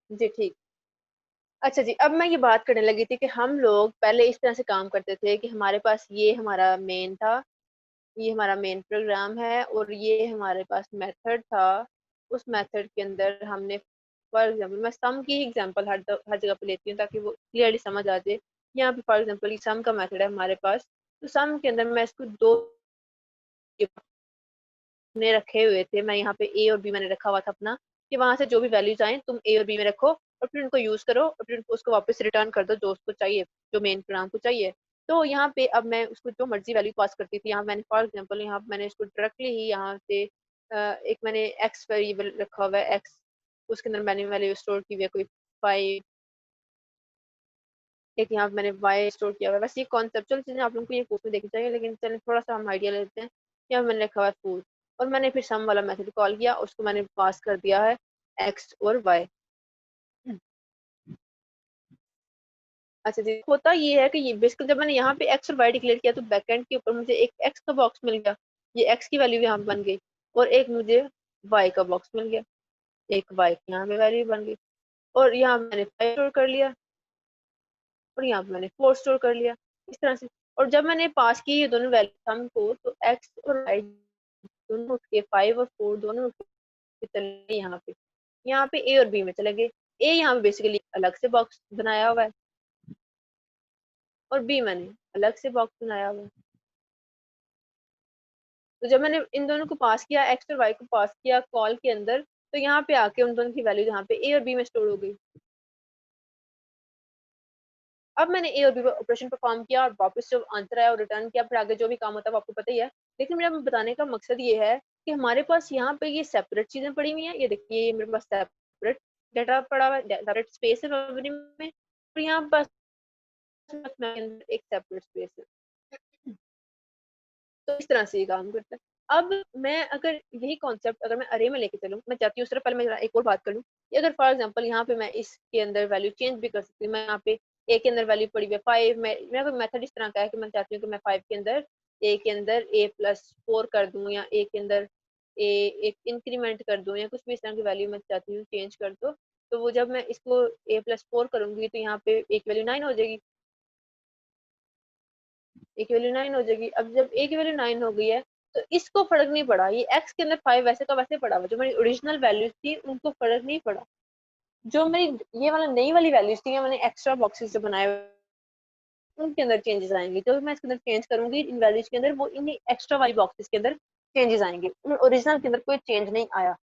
जी ठीक। अच्छा जी, अब मैं ये बात करने लगी थी कि हम लोग पहले इस तरह से काम करते थे कि हमारे पास ये हमारा मेन था, ये हमारा मेन प्रोग्राम है और ये हमारे पास मेथड था। उस मेथड के अंदर हमने फॉर एग्ज़ाम्पल मैं सम की एग्ज़ाम्पल हर जगह पे लेती हूँ ताकि वो क्लियरली समझ आ जाए। यहाँ पे फॉर एग्ज़ाम्पल ये सम का मेथड है हमारे पास, तो सम के अंदर मैं इसको 2 ने रखे हुए थे, मैं यहाँ पे ए और बी मैंने रखा हुआ था अपना, कि वहाँ से जो भी वैल्यूज़ आएँ तुम ए और बी में रखो और फिर उनको यूज़ करो और फिर उसको वापस रिटर्न कर दो जो उसको चाहिए, जो मेन प्रोग्राम को चाहिए। तो यहाँ पे अब मैं उसको जो मर्ज़ी वैल्यू पास करती थी, यहाँ मैंने फॉर एग्ज़ाम्पल यहाँ मैंने इसको डायरेक्टली ही यहाँ से एक मैंने एक्स वेरिएबल रखा हुआ है एक्स, उसके अंदर मैंने वैल्यू स्टोर की हुई है कोई 5, एक यहाँ पे मैंने वाई स्टोर किया हुआ है। वैसे ये कॉन्सेप्चुअल चीज़ें आप लोगों को ये कोर्स में देखनी चाहिए, लेकिन चलें थोड़ा-सा हम आइडिया लेते हैं। यहाँ मैंने रखा हुआ है 4 और मैंने फिर सम वाला मेथड कॉल किया, उसको मैंने पास कर दिया है एक्स और वाई। अच्छा जी, होता ये है कि ये बेसिकली जब मैंने यहाँ पे एक्स और वाई डिक्लेयर किया तो बैकएंड के ऊपर मुझे एक एक्स का बॉक्स मिल गया, ये एक्स की वैल्यू यहाँ पे बन गई और एक मुझे वाई का बॉक्स मिल गया, एक वाई की यहाँ पे वैल्यू बन गई और यहाँ मैंने 5 स्टोर कर लिया और यहाँ पे मैंने 4 स्टोर कर लिया, इस तरह से। और जब मैंने पास की ये दोनों वैल्यू सम को तो एक्स और वाई दोनों उठ के 5 और 4 दोनों उठ के चले गए यहाँ पे ए और बी में चले गए। ए यहाँ पे बेसिकली अलग से बॉक्स बनाया हुआ है और बी मैंने अलग से बॉक्स बनाया हुआ है। तो जब मैंने इन दोनों को पास किया एक्स और वाई को पास किया कॉल के अंदर, तो यहाँ पे आके उन दोनों की वैल्यू यहाँ पे ए और बी में स्टोर हो गई। अब मैंने ए और बी पर ऑपरेशन परफॉर्म किया और वापस जो आंसर आया और रिटर्न किया, फिर आगे जो भी काम होता है वो आपको पता ही है। लेकिन मेरा बताने का मकसद ये है कि हमारे पास यहाँ पे ये सेपरेट चीजें पड़ी हुई हैं, ये देखिए ये मेरे पास सेपरेट डाटा पड़ा हुआ है, सेपरेट स्पेस है मेमोरी में और यहाँ पास एक सेपरेट स्पेस है। तो इस तरह से ये काम करता है। अब मैं अगर यही कॉन्सेप्ट अगर मैं अरे में लेके चलूँ, मैं चाहती हूँ सिर्फ पहले मैं एक और बात कर लूँ कि अगर फॉर एग्जांपल यहाँ पे मैं इसके अंदर वैल्यू चेंज भी कर सकती हूँ, मैं यहाँ पे ए के अंदर वैल्यू पड़ी हुई है 5, मेरा कोई मेथड इस तरह का है कि मैं चाहती हूँ कि मैं 5 के अंदर ए के अंदर a+4 कर दूँ या ए के अंदर ए एक इंक्रीमेंट कर दूँ या कुछ भी इस तरह की वैल्यू मैं चाहती हूँ चेंज कर दो। तो वो जब मैं इसको a+4 करूँगी तो यहाँ पे ए की वैल्यू 9 हो जाएगी, ए की वैल्यू 9 हो जाएगी। अब जब ए की वैल्यू 9 हो गई है तो इसको फर्क नहीं पड़ा, ये एक्स के अंदर 5 वैसे का वैसे पड़ा हुआ, जो मेरी ओरिजिनल वैल्यूज थी उनको फर्क नहीं पड़ा। जो मेरी ये वाला नई वाली वैल्यूज थी मैंने एक्स्ट्रा बॉक्सेस जो बनाए उनके अंदर चेंजेस आएंगे, जो मैं इसके अंदर चेंज करूंगी इन वैल्यूज के अंदर वो इन एक्स्ट्रा वाली बॉक्सेस के अंदर चेंजेस आएंगे, ओरिजिनल के अंदर कोई चेंज नहीं आया।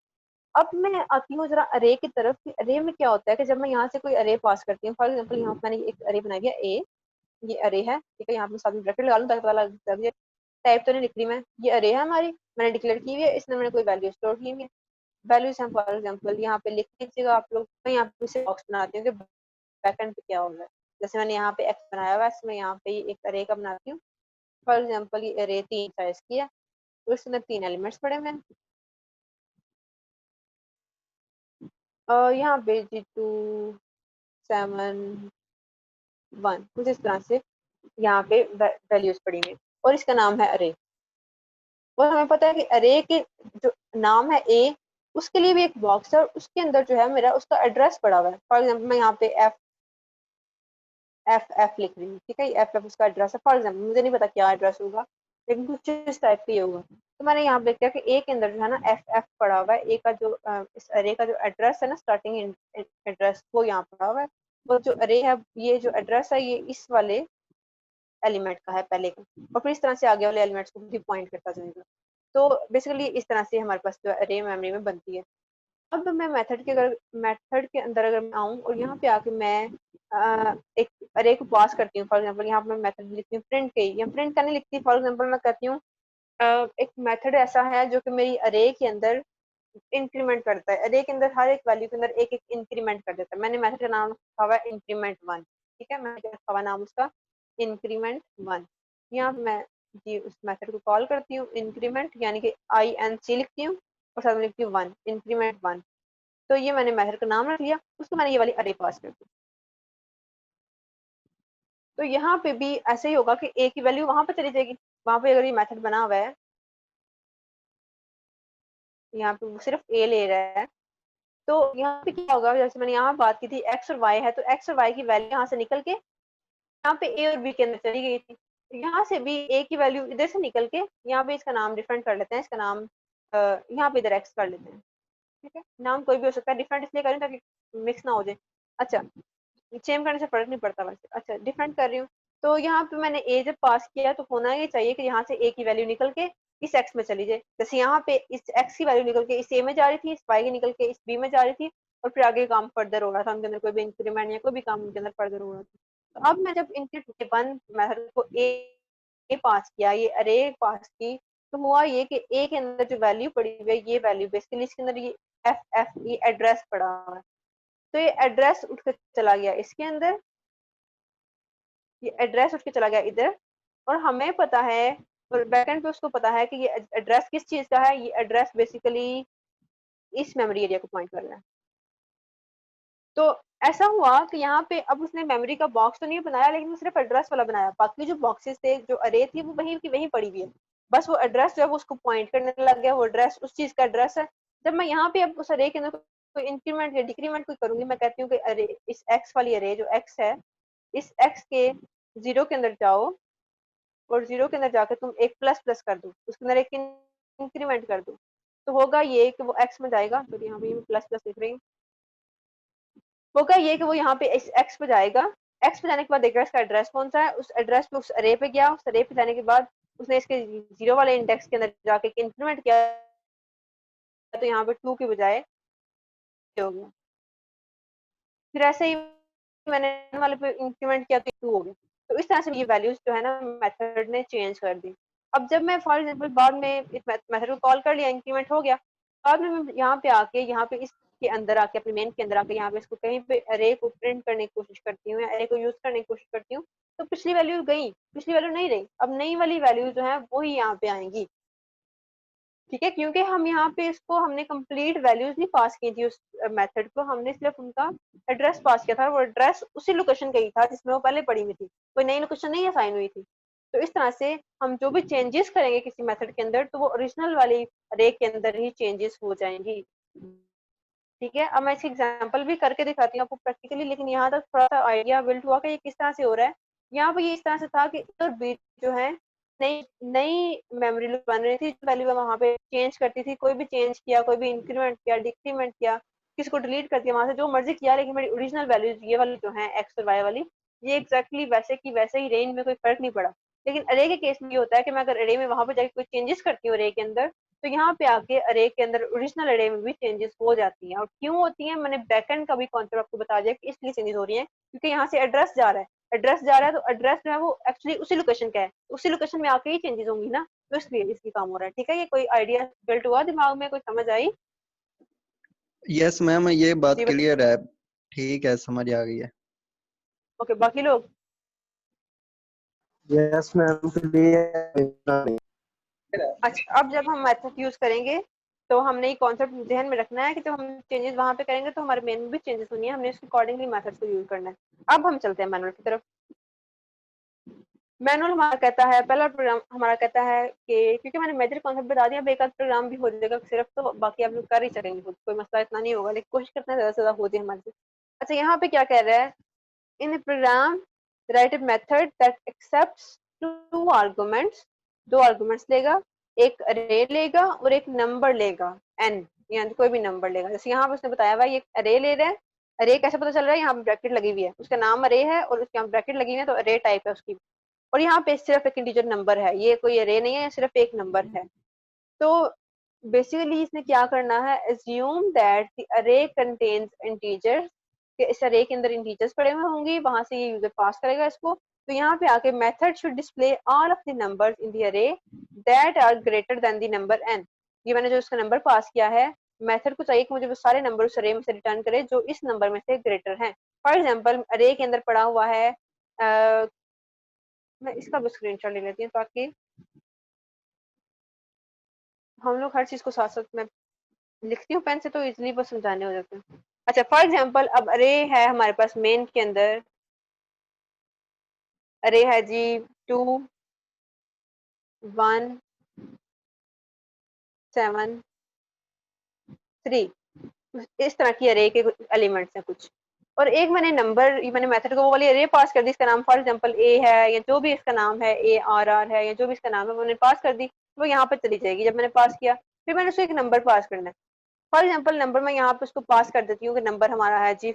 अब मैं आती हूँ जरा अरे की तरफ कि अरे में क्या होता है कि जब मैं यहाँ से कोई अरे पास करती हूँ, फॉर एग्जाम्पल यहाँ मैंने एक अरे बनाई है ए, ये अरे है ठीक है, यहाँ पे साथ में ब्रैकेट लगा लूँ ताकि पता लग जाए टाइप तो नहीं लिख रही मैं, ये अरे है हमारी, मैंने डिक्लेयर की हुई है, इसमें मैंने कोई वैल्यू स्टोर की हुई है। वैल्यूज हैं फॉर एग्जाम्पल यहाँ पे लिख लीजिएगा आप लोग, मैं यहाँ पे से बॉक्स बनाती हूँ कि बैकएंड पे क्या होगा। जैसे मैंने यहाँ पे एक्स बनाया हुआ है, इसमें यहाँ पे एक अरे का बनाती हूँ, फॉर एग्जाम्पल ये अरे 3 साइज की है तो इसके अंदर 3 एलिमेंट्स पड़े हुए हैं और यहाँ पे जी 2 7 1 कुछ इस तरह से यहाँ पे वैल्यूज पड़ी हुई और इसका नाम है अरे। और हमें पता है कि अरे के जो नाम है ए उसके लिए भी एक बॉक्स है और उसके अंदर जो है मेरा उसका एड्रेस पड़ा हुआ है। फॉर एग्जाम्पल मैं यहाँ पे एफ एफ एफ लिख रही हूँ ठीक है, एफ एफ उसका एड्रेस है। फॉर एग्जाम्पल मुझे नहीं पता क्या एड्रेस होगा लेकिन कुछ इस टाइप का ही होगा, तो मैंने यहाँ पे किया कि ए के अंदर जो है ना एफ एफ पड़ा हुआ है, ए का जो इस अरे का जो एड्रेस है ना स्टार्टिंग एड्रेस वो यहाँ पड़ा हुआ है। वो जो अरे है ये जो एड्रेस है ये इस वाले एलिमेंट का है पहले का और फिर इस तरह से आगे वाले एलिमेंट्स को भी पॉइंट करता जाएगा। तो बेसिकली इस तरह से हमारे पास जो अरे मेमोरी में बनती है। अब मैं मेथड के अंदर अगर मैं आऊँ और यहाँ पे आके मैं एक अरे को पास करती हूँ, फॉर एग्जांपल यहाँ पे मैं मेथड लिखती हूँ प्रिंट के, या प्रिंट करने लिखती हूँ, फॉर एग्जांपल मैं कहती हूँ एक मेथड ऐसा है जो कि मेरी अरे के अंदर इंक्रीमेंट करता है, अरे के अंदर हर एक वैल्यू के अंदर एक एक इंक्रीमेंट कर देता है। मैंने मेथड का नाम रखा हुआ है इंक्रीमेंट 1 ठीक है, मैंने रखा हुआ नाम उसका इंक्रीमेंट 1। यहाँ पे मैं जी उस मेथड को कॉल करती हूँ इंक्रीमेंट यानी कि INC लिखती हूँ और साथ में लिखती हूँ 1 इंक्रीमेंट 1। तो ये मैंने मेथड का नाम रख लिया, उसको मैंने ये वाली अरे पास कर दी। तो यहाँ पे भी ऐसे ही होगा कि ए की वैल्यू वहां पे चली जाएगी, वहां पे अगर ये मेथड बना हुआ है यहाँ पे वो सिर्फ ए ले रहा है तो यहाँ पे क्या होगा, जैसे मैंने यहाँ बात की थी एक्स और वाई है, तो एक्स और वाई की वैल्यू यहाँ से निकल के यहाँ पे ए और बी के अंदर चली गई थी। तो यहाँ से भी ए की वैल्यू इधर से निकल के यहाँ पे इसका नाम डिफरेंट कर लेते हैं, इसका नाम यहाँ पे इधर एक्स कर लेते हैं। ठीक है, नाम कोई भी हो सकता है, डिफरेंट इसलिए करें ताकि मिक्स ना हो जाए। अच्छा, सेम करने से फर्क नहीं पड़ता वैसे। अच्छा, डिफरेंट कर रही हूँ, तो यहाँ पे मैंने ए जब पास किया तो होना ये चाहिए कि यहाँ से ए की वैल्यू निकल के इस एक्स में चली जाए। जैसे यहाँ पे इस एक्स की वैल्यू निकल के इस ए में जा रही थी, इस वाई की निकल के इस बी में जा रही थी, और फिर आगे काम फर्दर हो रहा था, उनके अंदर कोई भी इंक्रीमेंट या कोई भी काम उनके अंदर फर्दर हो रहा था। तो अब मैं जब इनके वन मेथड को ए पास किया, ये अरे पास की, तो हुआ ये कि ए के अंदर जो वैल्यू पड़ी हुई है, ये वैल्यू बेसिकली इसके अंदर ये एफ एफ ये एड्रेस पड़ा हुआ है। तो ये एड्रेस उठ के चला गया इसके अंदर, ये एड्रेस उठ के चला गया इधर, और हमें पता है और बैकएंड पे उसको पता है कि ये एड्रेस किस चीज का है। ये एड्रेस बेसिकली इस मेमोरी एरिया को पॉइंट कर रहा है। तो ऐसा हुआ कि यहाँ पे अब उसने मेमोरी का बॉक्स तो नहीं बनाया, लेकिन सिर्फ एड्रेस वाला बनाया। बाकी जो बॉक्सेस थे, जो अरे थी, वो वहीं की वहीं पड़ी हुई है। बस वो एड्रेस जो है वो उसको पॉइंट करने लग गया, वो एड्रेस उस चीज का एड्रेस है। जब मैं यहाँ पे अब उस अरे के अंदर कोई इंक्रीमेंट या डिक्रीमेंट कोई करूंगी, मैं कहती हूँ कि अरे इस एक्स वाली अरे जो एक्स है, इस एक्स के 0 के अंदर जाओ, और 0 के अंदर जाकर तुम एक प्लस प्लस कर दो, उसके अंदर एक इंक्रीमेंट कर दो, तो होगा ये कि वो एक्स में जाएगा। तो यहाँ पे प्लस प्लस लिख रही हूँ, होगा ये कि वो यहाँ पे इस एक्स पे जाएगा। एक्स पे जाने के बाद देखेगा इसका एड्रेस कौन सा है, उस एड्रेस पे उस अरे पे गया, उस अरे पे जाने के बाद उसने इसके 0 वाले इंडेक्स के अंदर जाके इंक्रीमेंट किया, तो यहाँ पे 2 के बजाय हो गया। फिर ऐसे ही मैंने वाले पे इंक्रीमेंट किया तो 2 हो गया। तो इस तरह से ये वैल्यूज जो है ना मेथड ने चेंज कर दी। अब जब मैं फॉर एग्जांपल बाद में इस मेथड को कॉल कर लिया, इंक्रीमेंट हो गया, बाद में मैं यहाँ पे आके यहाँ पे इसके अंदर आके अपने मेन के अंदर आके यहाँ पे इसको कहीं पे अरे को प्रिंट करने की कोशिश करती हूँ या अरे को यूज करने की कोशिश करती हूँ, तो पिछली वैल्यू गई, पिछली वैल्यू नहीं रही। अब नई वाली वैल्यू जो है वो ही यहाँ पे आएंगी। ठीक है, क्योंकि हम यहाँ पे इसको हमने कंप्लीट वैल्यूज नहीं पास की थी उस मेथड को, हमने सिर्फ उनका एड्रेस पास किया था। वो एड्रेस उसी लोकेशन का ही था जिसमें वो पहले पड़ी हुई थी, कोई नई लोकेशन नहीं असाइन हुई थी। तो इस तरह से हम जो भी चेंजेस करेंगे किसी मेथड के अंदर, तो वो ओरिजिनल वाली अरे के अंदर ही चेंजेस हो जाएंगी। ठीक है, अब मैं इसकी एग्जांपल भी करके दिखाती हूँ आपको प्रैक्टिकली, लेकिन यहाँ तक थोड़ा सा आइडिया बिल्ड हुआ कि ये किस तरह से हो रहा है। यहाँ पे ये इस तरह से था कि और बीट जो है नई नई मेमोरी लूप बन रही थी, जो वैल्यू वहाँ पे चेंज करती थी, कोई भी चेंज किया, कोई भी इंक्रीमेंट किया, डिक्रीमेंट किया, किसी को डिलीट कर दिया, वहां से जो मर्जी किया, लेकिन मेरी ओरिजिनल वैल्यूज ये वाली जो है एक्स और वाई वाली, ये एग्जैक्टली वैसे की वैसे ही रेंज में, कोई फर्क नहीं पड़ा। लेकिन अरे के केस में ये होता है कि मैं अगर अरे में वहां पे जाके कोई चेंजेस करती हूँ अरे के अंदर, तो यहाँ पे आके अरे के अंदर ओरिजिनल अरे में भी चेंजेस हो जाती हैं। और क्यों होती हैं, मैंने बैकएंड का भी कॉन्सेप्ट आपको बता दिया कि इसलिए चेंजेस हो रही है क्योंकि यहाँ से एड्रेस जा रहा है, एड्रेस जा रहा है, तो एड्रेस जो है वो एक्चुअली उसी लोकेशन का है, उसी लोकेशन में आके ही चेंजेस होंगी ना, तो इसलिए इसकी काम हो रहा है। ठीक है, ये कोई आइडिया बिल्ट हुआ दिमाग में, कोई समझ आई? यस मैम, ये बात जी क्लियर है। ठीक है, समझ आ गई है। ओके, बाकी लोग? Yes ma'am, clear. अच्छा, अब जब हम मेथड यूज करेंगे तो हमने ये कॉन्सेप्ट ध्यान में रखना है कि जब हम चेंजेस वहां पे करेंगे तो हमारे मेन में भी चेंजेस होनी है, हमने उसके अकॉर्डिंगली मेथड्स को यूज करना है। अब हम चलते हैं मैनुअल की तरफ। मैनुअल हमारा कहता है, पहला प्रोग्राम हमारा कहता है कि क्योंकि मैंने मेजर कॉन्सेप्ट बता दिया, बेकार प्रोग्राम भी हो जाएगा सिर्फ, तो बाकी आप लोग कर ही सकेंगे खुद, कोई मसला इतना नहीं होगा, लेकिन कोशिश करते हैं ज्यादा से ज्यादा हो जाए हमारे से। अच्छा, यहाँ पे क्या कह रहा है, in the program write a method that accepts two arguments, दो आर्गुमेंट्स लेगा, एक अरे लेगा और एक नंबर लेगा n, यानी कोई भी नंबर लेगा। जैसे यहाँ पे उसने बताया हुआ ये अरे ले रहा है, अरे कैसे पता चल रहा है, यहाँ पे ब्रैकेट लगी हुई है, उसका नाम अरे है और उसके यहाँ ब्रैकेट लगी हुई है, तो अरे टाइप है उसकी। और यहाँ पे सिर्फ एक इंटीजर नंबर है, ये कोई अरे नहीं है, सिर्फ एक नंबर है। तो बेसिकली इसने क्या करना है, assume that the array contains integers, कि इस अरे के अंदर इंटीजर्स पड़े हुए होंगे, वहां से ये यूजर पास करेगा इसको। तो यहाँ पे आके method should display all of the numbers in the array that are greater than the number n। ये मैंने जो उसका नंबर पास किया है, मेथड को चाहिए कि मुझे वो सारे नंबर उस अरे में से रिटर्न करे जो इस नंबर में से ग्रेटर हैं। फॉर एग्जाम्पल अरे के अंदर पड़ा हुआ है मैं इसका भी स्क्रीनशॉट ले लेती हूँ ताकि हम लोग हर चीज को साथ साथ में लिखती हूँ पेन से तो इजीली बस समझाने हो जाते हैं। अच्छा, फॉर एग्जांपल अब अरे है हमारे पास मेन के अंदर, अरे है जी 2 1 7 3, इस तरह की अरे के एलिमेंट्स हैं कुछ, और एक मैंने मेथड को वो वाली अरे पास कर दी, इसका नाम फॉर एग्जांपल ए है या जो भी इसका नाम है, ARR है या जो भी इसका नाम है, मैंने पास कर दी, वो यहाँ पे चली जाएगी। जब मैंने पास किया फिर मैंने उसको एक नंबर पास करना है। फॉर एग्जाम्पल नंबर मैं यहाँ पे उसको पास कर देती हूँ कि नंबर हमारा है जी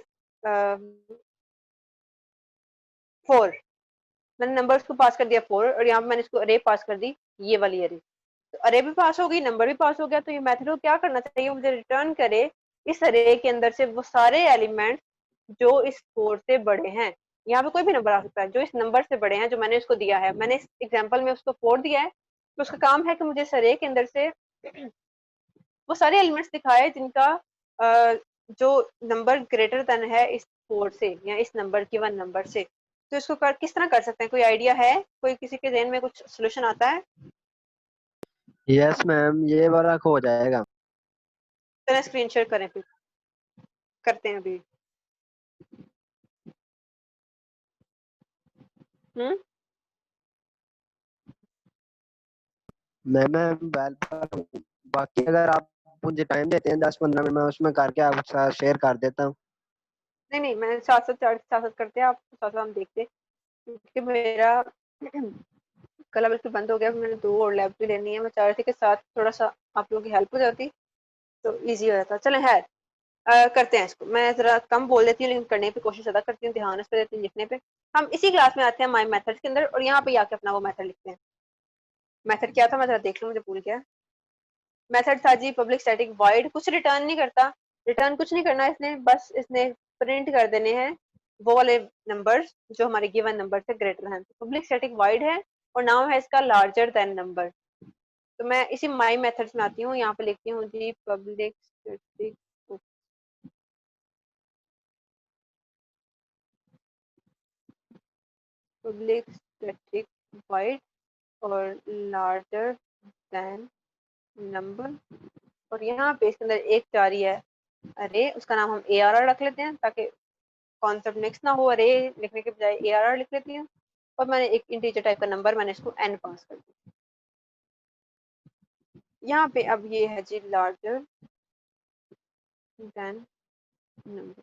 4। मैंने नंबर उसको पास कर दिया 4, और यहाँ पे मैंने इसको अरे पास कर दी, ये वाली अरे। तो अरे भी पास हो गई, नंबर भी पास हो गया। तो ये मेथड को क्या करना चाहिए, मुझे रिटर्न करे इस अरे के अंदर से वो सारे एलिमेंट्स जो इस 4 से बड़े हैं। यहाँ पे कोई भी नंबर आ सकता है जो इस नंबर से बड़े हैं, जो मैंने इसको दिया है। मैंने इस एग्जाम्पल में उसको 4 दिया है, तो उसका काम है कि मुझे इस अरे के अंदर से वो सारे एलिमेंट्स दिखाए जिनका जो नंबर ग्रेटर देन है इस 4 से या इस नंबर गिवन नंबर से। तो इसको किस तरह कर सकते हैं, कोई आइडिया है, कोई किसी के जहन में कुछ सोल्यूशन आता है? यस मैम, ये वाला हो जाएगा। चलें स्क्रीन शेयर करें, फिर करते हैं अभी। हम्म मैं मोबाइल पर हूँ। बाकी अगर आप मुझे टाइम देते हैं 10-15 मिनट, मैं उसमें करके आपके साथ शेयर कर देता हूँ। नहीं नहीं, मैं साथ साथ करते हैं, आप साथ साथ हम देखते हैं, क्योंकि मेरा गला बिल्कुल बंद हो गया। मैंने 2 और लैब भी लेनी है, मैं चाह रही थी कि साथ थोड़ा सा आप लोगों की हेल्प हो जाती तो ईजी हो जाता। चलें है करते हैं इसको। मैं जरा कम बोल देती हूँ लेकिन करने की कोशिश ज्यादा करती हूँ, ध्यान इस पे देती हूँ लिखने पे। हम इसी क्लास में आते हैं माई मेथड्स के अंदर, और यहाँ पे आके अपना वो मेथड लिखते हैं। मेथड क्या था, मैं जरा देख लूँ, मुझे भूल गया। मेथड था जी पब्लिक स्टैटिक वॉइड, कुछ रिटर्न नहीं करता। रिटर्न कुछ नहीं करना इसने, बस इसने प्रिंट कर देने हैं वो वाले नंबर्स जो हमारे गिवन नंबर से ग्रेटर हैं। पब्लिक स्टैटिक वॉइड है और नाम है इसका लार्जर देन नंबर। तो मैं इसी माई मेथड्स में आती हूँ, यहाँ पे लिखती हूँ जी पब्लिक स्टैटिक वाइड और लार्जर देन नंबर, और यहाँ पे इसके अंदर एक जारी है अरे, उसका नाम हम ARR रख लेते हैं ताकि कॉन्सेप्ट मिक्स ना हो। अरे लिखने के बजाय ARR लिख लेती हूँ, और मैंने एक इंटीजर टाइप का नंबर, मैंने इसको n पास कर दिया। यहाँ पे अब ये है जी लार्जर देन नंबर,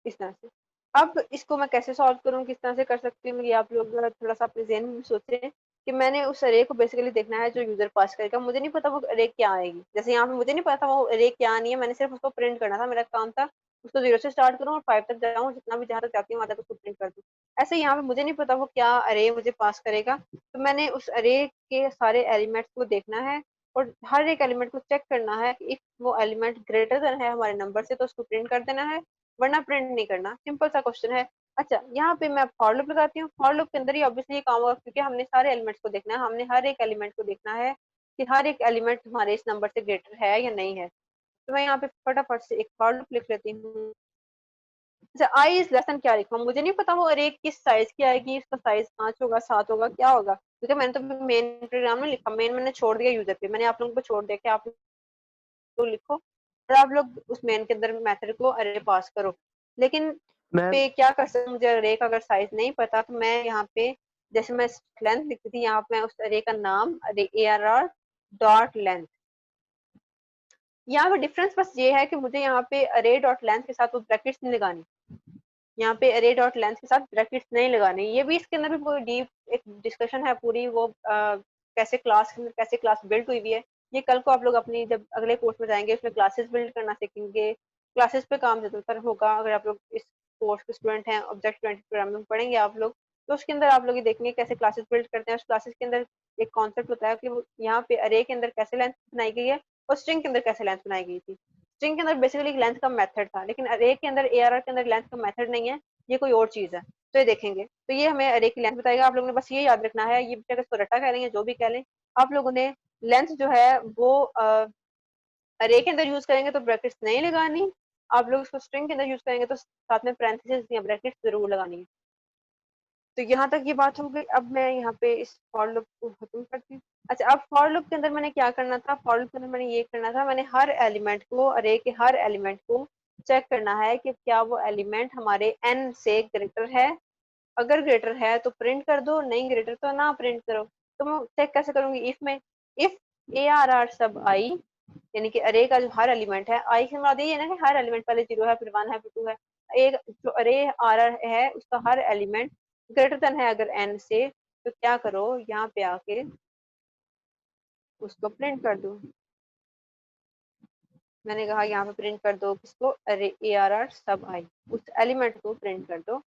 इस तरह से। अब इसको मैं कैसे सॉल्व करूँ, किस तरह से कर सकती हूँ, ये आप लोग थोड़ा सा अपने ज़हन में सोचें कि मैंने उस अरे को बेसिकली देखना है जो यूजर पास करेगा। मुझे नहीं पता वो अरे क्या आएगी, जैसे यहाँ पे मुझे नहीं पता वो अरे क्या आनी है, मैंने सिर्फ उसको प्रिंट करना था। मेरा काम था उसको 0 से स्टार्ट करूँ और 5 तक जाऊँ, जितना भी जहाँ तक जाती हूँ वहाँ तक उसको प्रिंट कर दूँ। ऐसे यहाँ पे मुझे नहीं पता वो क्या अरे मुझे पास करेगा, तो मैंने उस अरे के सारे एलिमेंट्स को देखना है और हर एक एलिमेंट को चेक करना है कि इफ वो एलिमेंट ग्रेटर देन है हमारे नंबर से तो उसको प्रिंट कर देना है, वरना प्रिंट नहीं करना। सिंपल सा क्वेश्चन है। अच्छा, यहाँ पे मैं फॉर लूप लगाती हूँ। फॉर लूप के अंदर ही ऑब्वियसली ये काम होगा, क्योंकि हमने सारे एलिमेंट्स को देखना है, हमने हर एक एलिमेंट को देखना है कि हर एक एलिमेंट हमारे इस नंबर से ग्रेटर है या नहीं है। तो मैं यहाँ पे फटाफट से एक फॉर लूप लिख लेती हूँ। अच्छा, आई इज लेस देन क्या लिखूँ, मुझे नहीं पता वो अरे किस साइज की आएगी, इसका साइज 5 होगा 7 होगा क्या होगा, क्योंकि मैंने तो मेन प्रोग्राम में लिखा, मेन मैंने छोड़ दिया यूजर पे, मैंने आप लोगों को छोड़ दिया कि आप लोग लिखो और आप लोग उस मेन के अंदर मेथड को अरे पास करो। लेकिन मैम पे क्या कर सकते हैं, मुझे अरे का अगर साइज नहीं पता तो मैं यहाँ पे जैसे मैं लेंथ लिखती थी, यहाँ पे मैं उस अरे का नाम अरे ARR डॉट लेंथ। यहाँ पे डिफरेंस बस ये है कि मुझे यहाँ पे अरे डॉट लेंथ के साथ वो ब्रैकेट्स नहीं लगानी, यहाँ पे अरे डॉट लेंथ के साथ ब्रैकेट्स नहीं लगाने। ये भी इसके अंदर भी पूरी डीप एक डिस्कशन है पूरी, वो कैसे क्लास के अंदर कैसे क्लास बिल्ड हुई हुई है। ये कल को आप लोग अपनी जब अगले कोर्स में जाएंगे उसमें क्लासेस बिल्ड करना सीखेंगे, क्लासेस पे काम ज्यादातर होगा। अगर आप लोग इस कोर्स के स्टूडेंट हैं, ऑब्जेक्ट ओरिएंटेड प्रोग्रामिंग पढ़ेंगे आप लोग, तो उसके अंदर आप लोग ये देखेंगे कैसे क्लासेस बिल्ड करते हैं। उस क्लासेस के अंदर एक कॉन्सेप्ट होता है कि यहाँ पे अरे के अंदर कैसे लेंथ बनाई गई है और स्ट्रिंग के अंदर कैसे लेंथ बनाई गई थी। स्ट्रिंग के अंदर बेसिकली लेंथ का मेथड था, लेकिन अरे के अंदर ARR के अंदर लेंथ का मेथड नहीं है, ये कोई और चीज है। तो ये देखेंगे, तो ये हमें अरे की लेंथ बताएगा। आप लोगों ने बस ये याद रखना है, ये बेशक इसको रटा कह रहे हैं जो भी कह लें, आप लोगों ने लेंथ जो है वो अरे के अंदर यूज करेंगे तो ब्रैकेट्स नहीं लगानी, आप लोग इसको स्ट्रिंग के अंदर यूज करेंगे तो साथ में पैरेंथेसिस या ब्रैकेट्स जरूर लगानी है। तो यहाँ तक ये बात हो गई। अब मैं यहाँ पे इस फॉर लूप को खत्म करती हूँ। अच्छा, अब फॉर लूप के अंदर मैंने क्या करना था, फॉर लूप के अंदर मैंने ये करना था, मैंने हर एलिमेंट को अरे के हर एलिमेंट को चेक करना है कि क्या वो एलिमेंट हमारे n से ग्रेटर है। अगर ग्रेटर है तो प्रिंट कर दो, नहीं ग्रेटर तो ना प्रिंट करो। तो मैं चेक कैसे करूंगी, इफ में, इफ ARR सब आई यानी कि अरे का जो हर एलिमेंट है, आई से मुराद ये है ना कि हर एलिमेंट पहले 0 है, फिर 1 है, फिर 2 है। एक जो अरे आ रहा है उसका हर एलिमेंट ग्रेटर देन है अगर n से, तो क्या करो यहाँ पे आके उसको प्रिंट कर दो। मैंने कहा यहाँ पे प्रिंट कर दो किसको, अरे ARR सब आई, उस एलिमेंट को प्रिंट कर दो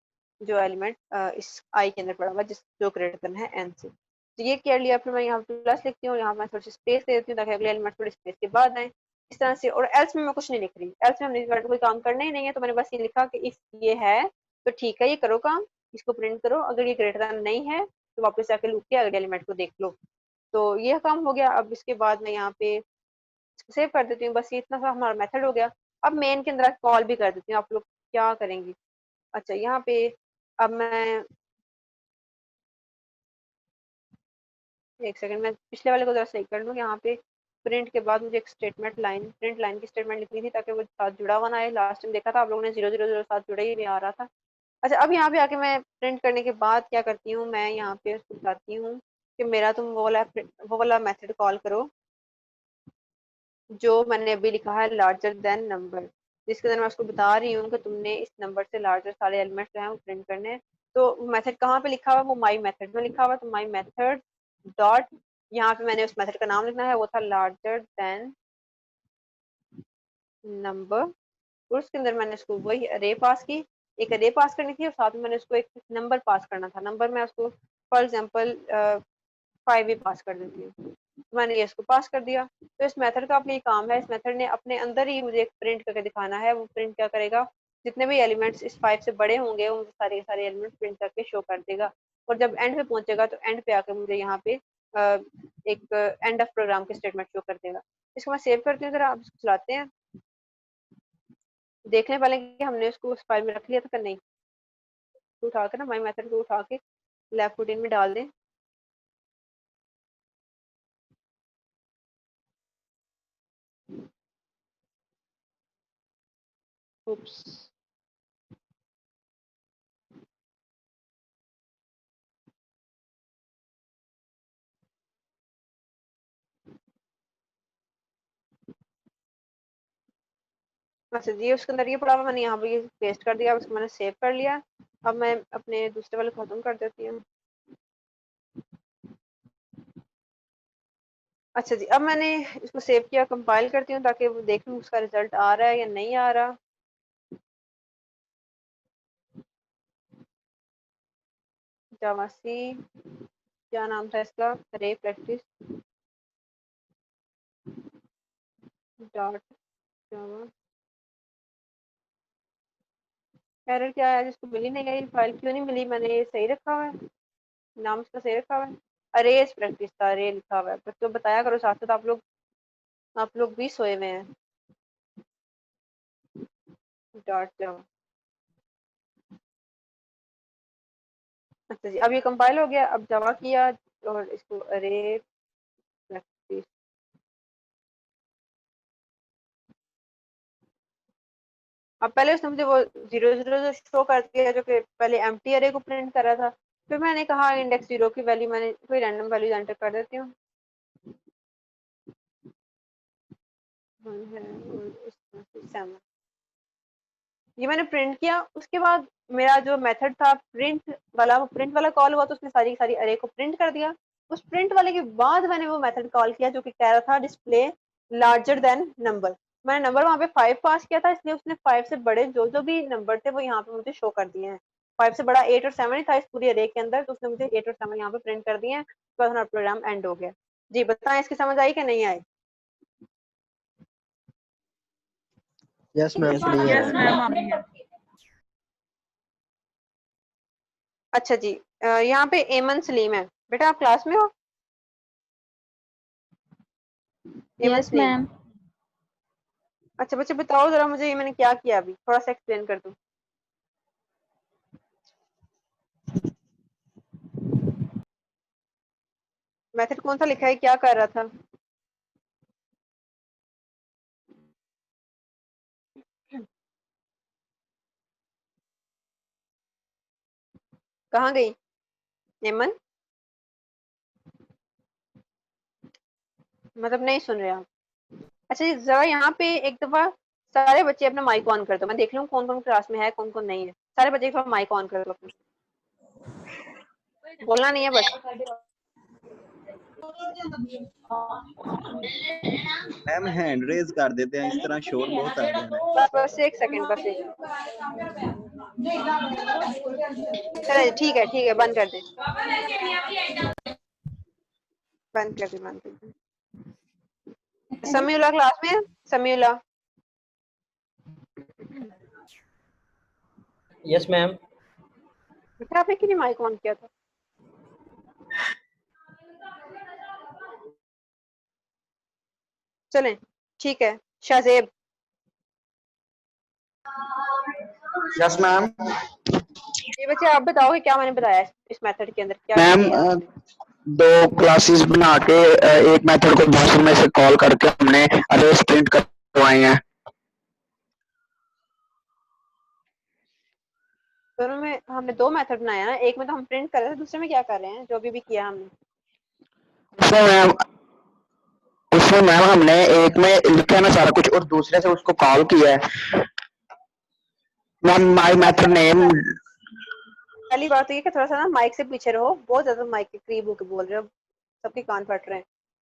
जो एलिमेंट इस आई के अंदर पड़ा हुआ जिस जो ग्रेटर देन है n से। तो ये कर लिया। फिर मैं यहाँ पे प्लस लिखती हूँ, यहाँ मैं थोड़ी सी स्पेस दे देती हूँ ताकि अगले एलिमेंट थोड़ी स्पेस के बाद आए इस तरह से। और एल्स में मैं कुछ नहीं लिख रही, एल्स में हमने कोई काम करना ही नहीं है, तो मैंने बस ये लिखा कि इफ ये है तो ठीक है ये करो काम, इसको प्रिंट करो, अगर ये ग्रेटर देन नहीं है तो वापस आके लूप के अगले एलिमेंट को देख लो। तो यह काम हो गया। अब इसके बाद मैं यहाँ पे सेव कर देती हूँ, बस ये इतना सा हमारा मेथड हो गया। अब मेन के अंदर कॉल भी कर देती हूँ, आप लोग क्या करेंगे। अच्छा यहाँ पे अब मैं एक सेकंड में पिछले वाले को जरा सही कर लूँ। यहाँ पे प्रिंट के बाद मुझे एक स्टेटमेंट लाइन, प्रिंट लाइन की स्टेटमेंट लिखनी थी ताकि वो साथ जुड़ा हुआ ना आए। लास्ट टाइम देखा था आप लोगों ने 0 0 0 साथ जुड़ा ही नहीं आ रहा था। अच्छा अब यहाँ पे आके मैं प्रिंट करने के बाद क्या करती हूँ, मैं यहाँ पे उसको बताती हूँ कि मेरा तुम वो वाला मेथड कॉल करो जो मैंने अभी लिखा है लार्जर देन नंबर, जिसके अंदर मैं उसको बता रही हूँ कि तुमने इस नंबर से लार्जर सारे एलिमेंट जो है वो प्रिंट करने हैं। तो मेथड कहाँ पे लिखा हुआ है, वो माई मेथड में लिखा हुआ है। तो माई मेथड डॉट, यहाँ पे मैंने उस मेथड का नाम लिखना है, वो था लार्जर देन नंबर। और उसके अंदर मैंने उसको वही अरे पास की, एक अरे पास करनी थी और साथ में मैंने उसको एक नंबर पास करना था। नंबर मैं उसको फॉर एग्जाम्पल 5 ही पास कर देती हूँ। मैंने ये इसको पास कर दिया। तो इस मेथड का अपने काम है, इस मेथड ने अपने अंदर ही मुझे एक प्रिंट करके दिखाना है। वो प्रिंट क्या करेगा, जितने भी एलिमेंट्स इस 5 से बड़े होंगे वो सारे के सारे एलिमेंट्स प्रिंट करके शो कर देगा। और जब एंड पे पहुंचेगा तो एंड पे आकर मुझे यहाँ पे एक एंड ऑफ प्रोग्राम की स्टेटमेंट शो कर देगा। इसको मैं सेव करती हूँ, जरा आप इसको चलाते हैं, देखने वाले कि हमने उसको उस फाइल में रख लिया था कि नहीं। तो उठा के ना माई मेथड को उठा के लेफ्ट रूटीन में डाल दें। Oops. अच्छा जी उसके अंदर ये पड़ा हुआ, मैंने यहाँ पे ये पेस्ट कर दिया, उसको मैंने सेव कर लिया। अब मैं अपने दूसरे वाले खत्म कर देती हूँ। अच्छा जी अब मैंने इसको सेव किया, कंपाइल करती हूँ ताकि वो देख लूँ उसका रिजल्ट आ रहा है या नहीं आ रहा। जावा सी, क्या नाम था इसका, रे प्रैक्टिस डॉट जावा। एरर क्या है जिसको मिली नहीं गई फाइल, क्यों नहीं मिली, मैंने ये सही रखा हुआ है, नाम उसका सही रखा हुआ है, अरेज प्रैक्टिस था, अरे लिखा हुआ है। बस तो बताया करो साथ साथ, आप लोग भी सोए हुए हैं। डॉट जावा। अच्छा जी अब ये कंपाइल हो गया। अब जावा किया और इसको अरे प्रैक्टिस, अब पहले उसने मुझे वो 0 0 शो कर दिया जो कि पहले एम्प्टी अरे को प्रिंट कर रहा था। फिर मैंने कहा इंडेक्स 0 की वैल्यू मैंने कोई रैंडम वैल्यू एंटर कर देती हूँ। ये मैंने प्रिंट किया। उसके बाद मेरा जो मेथड था प्रिंट वाला, वो प्रिंट वाला कॉल हुआ तो उसने सारी की सारी अरे को प्रिंट कर दिया। उस प्रिंट वाले के बाद मैंने वो मेथड कॉल किया जो कि कह रहा था डिस्प्ले लार्जर देन नंबर। मैंने नंबर वहाँ पे 5 पास किया था, इसलिए उसने 5 से बड़े जो जो भी नंबर थे वो यहाँ पे मुझे शो कर दिए हैं। 5 से बड़ा 8 और 7 ही था इस पूरी अरे के अंदर, तो उसने मुझे 8 और 7 यहाँ पे प्रिंट कर दिए हैं। तो हमारा प्रोग्राम एंड हो गया। जी बताएं इसकी समझ आई कि नहीं आई। यस मैम क्लियर यस है। मैम आ रही है। अच्छा जी यहाँ पे एमन सलीम है, बेटा आप क्लास में हो। एमन यस सलीम, मैम। अच्छा बच्चे बताओ जरा मुझे ये मैंने क्या किया, अभी थोड़ा सा एक्सप्लेन कर दूं। मेथड कौन सा लिखा है, क्या कर रहा था। कहाँ गई एमन, मतलब नहीं सुन रहे आप। अच्छा जरा यहाँ पे एक दफा सारे बच्चे अपना माइक ऑन कर दो, मैं देख लूँ कौन कौन क्लास में है कौन कौन नहीं है। सारे बच्चे एक बार माइक ऑन कर दो अपना, बोलना नहीं है बस। मैम हैंड रेज कर देते हैं, इस तरह शोर बहुत आ रहा है। बस बस एक सेकंड, बस एक। चले ठीक है बंद कर दे, बंद कर दे, बंद कर दे। समीउल्लाह क्लास में, समीउल्लाह। Yes ma'am. बेटा आपने क्यों नहीं माइक ऑन किया था? चलें ठीक है। शाहजेब। Yes ma'am. ये बच्चे आप बताओ कि क्या मैंने बताया इस मेथड के अंदर क्या मैम किया है? दो क्लासेस बना के एक मेथड को दूसरे में से कॉल करके हमने अरेज प्रिंट करवाए हैं। दोनों में हमने दो मेथड बनाया ना, एक में तो हम प्रिंट कर रहे थे, दूसरे में क्या कर रहे हैं जो अभी भी किया हमने? उसमें मैम हमने एक में लिखा है ना सारा कुछ और दूसरे से उसको कॉल किया है। Ma'am my method name. पहली बात तो ये कि थोड़ा सा ना माइक से पीछे रहो, बहुत ज्यादा माइक के करीब होकर बोल रहे हो, सबके कान फट रहे हैं।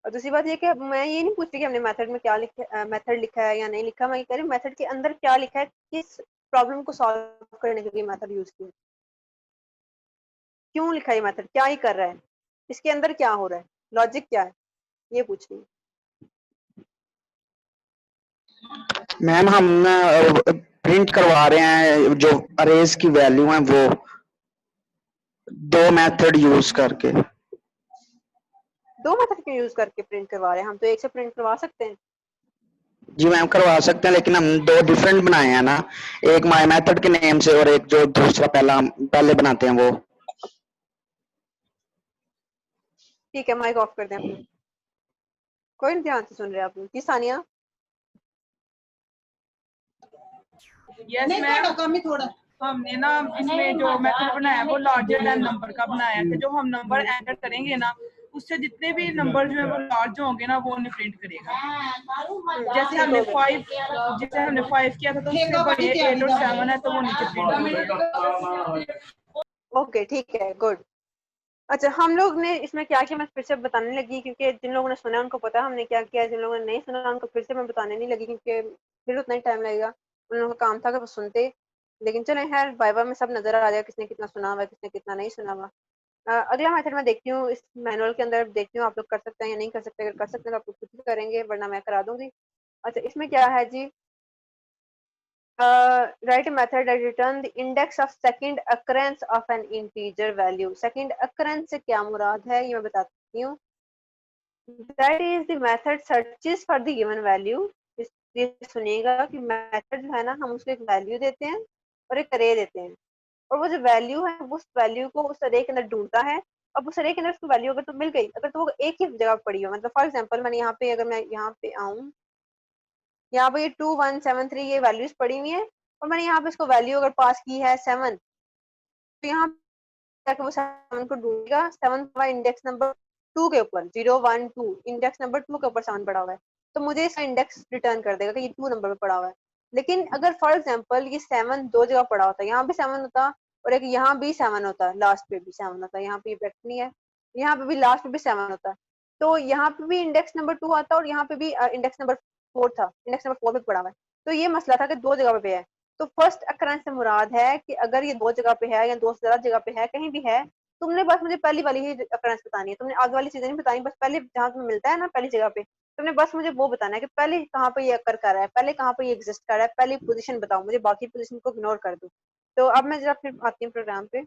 और दूसरी बात ये कि मैं ये नहीं पूछ रही कि हमने मेथड में क्या लिखा, मेथड लिखा है या नहीं लिखा, मैं ये कह रही हूँ मेथड के अंदर क्या लिखा है, किस प्रॉब्लम को सॉल्व करने के लिए मेथड यूज किया, क्यों लिखा है मेथड, क्या ही कर रहा है, इसके अंदर क्या हो रहा है, लॉजिक क्या है, ये पूछ रही हूँ। मैम हम प्रिंट करवा रहे हैं जो अरेज की वैल्यू है वो दो मेथड यूज करके। दो मेथड क्यों यूज करके प्रिंट करवा रहे हैं? हम तो एक से प्रिंट करवा सकते हैं। जी मैम करवा सकते हैं लेकिन हम दो डिफरेंट बनाए हैं ना, एक माय मेथड के नेम से और एक जो दूसरा पहले बनाते हैं वो। ठीक है माइक ऑफ कर दें अपना, कोई नहीं ध्यान से सुन रहे आप लोग। जी सानिया। Yes ma'am. हमने ना इसमें जो मेथड बनाया वो लार्जर देन नंबर का बनाया है, जो हम नंबर एंटर करेंगे ना उससे जितने भी नंबर जो है वो लार्ज होंगे ना वो उन्हें प्रिंट करेगा। जैसे हमने 5 किया था तो उससे बड़े 8 और 7 है तो वो नीचे प्रिंट होगा। ओके ठीक है गुड। अच्छा हम लोग ने इसमें क्या किया मैं फिर से बताने लगी, क्योंकि जिन लोगों ने सुना उनको पता हमने क्या किया, जिन लोगों ने नहीं सुना उनको फिर से मैं बताने नहीं लगी, क्योंकि फिर उतना ही टाइम लगेगा। उन लोगों का काम था कि वो सुनते, लेकिन चले खैर वाइवा में सब नजर आ जाए किसने कितना सुना हुआ है किसने कितना नहीं सुना हुआ। अगला मेथड मैं देखती हूँ इस मैनुअल के अंदर, देखती हूँ आप लोग कर सकते हैं या नहीं कर सकते, अगर कर सकते हैं तो आप लोग खुद भी करेंगे वरना मैं करा दूंगी। अच्छा इसमें क्या है जी, write a method that return the index of second occurrence of an integer value। second occurrence से क्या मुराद है ये मैं बताती हूँ। that is the method searches for the given value। ये सुनिएगा कि मेथड जो है ना हम उसको एक वैल्यू देते हैं और एक अरे देते हैं, और वो जो वैल्यू है उस वैल्यू को उस अरे के अंदर ढूंढता है। अब उस अरे के अंदर उसको वैल्यू अगर तो मिल गई, अगर तो वो एक ही जगह पड़ी हो, मतलब फॉर एग्जांपल मैंने यहाँ पे, अगर मैं यहाँ पे आऊँ, यहाँ पे 2173 ये वैल्यूज पड़ी हुई है और मैंने यहाँ पे इसको वैल्यू अगर पास की है 7, तो यहाँ जाके वो 7 को ढूंढेगा। 7 का इंडेक्स नंबर 2 के ऊपर, 012 इंडेक्स नंबर 2 के ऊपर 7 पड़ा हुआ है, तो मुझे इसका इंडेक्स रिटर्न कर देगा कि ये 2 नंबर पे पड़ा हुआ है। लेकिन अगर फॉर एग्जाम्पल ये 7 दो जगह पड़ा होता, यहाँ भी 7 होता और एक यहाँ भी 7 होता, लास्ट पे भी 7 होता, यहाँ पे इफेक्ट नहीं है, यहाँ पे भी लास्ट पे भी 7 होता, तो यहाँ पे भी इंडेक्स नंबर 2 आता और यहाँ पे भी इंडेक्स नंबर 4 था, इंडेक्स नंबर 4 पे पड़ा हुआ है। तो ये मसला था कि दो जगह पे है। तो फर्स्ट अकरेंस से मुराद है कि अगर ये दो जगह पे है या दो से ज्यादा जगह पे है, कहीं भी है, तुमने बस मुझे पहली वाली ही अकरेंस बतानी है, तुमने आगे वाली चीजें नहीं बतानी, बस पहले जहाँ तुम्हें मिलता है ना पहली जगह पे, तुमने बस मुझे वो बताना है कि पहले कहाँ पे ये अकर कर रहा है, पहले कहाँ पे ये एग्जिस्ट कर रहा है, पहली पोजीशन बताओ मुझे, बाकी पोजीशन को इग्नोर कर दो। तो अब मैं जरा फिर आती हूँ प्रोग्राम पे,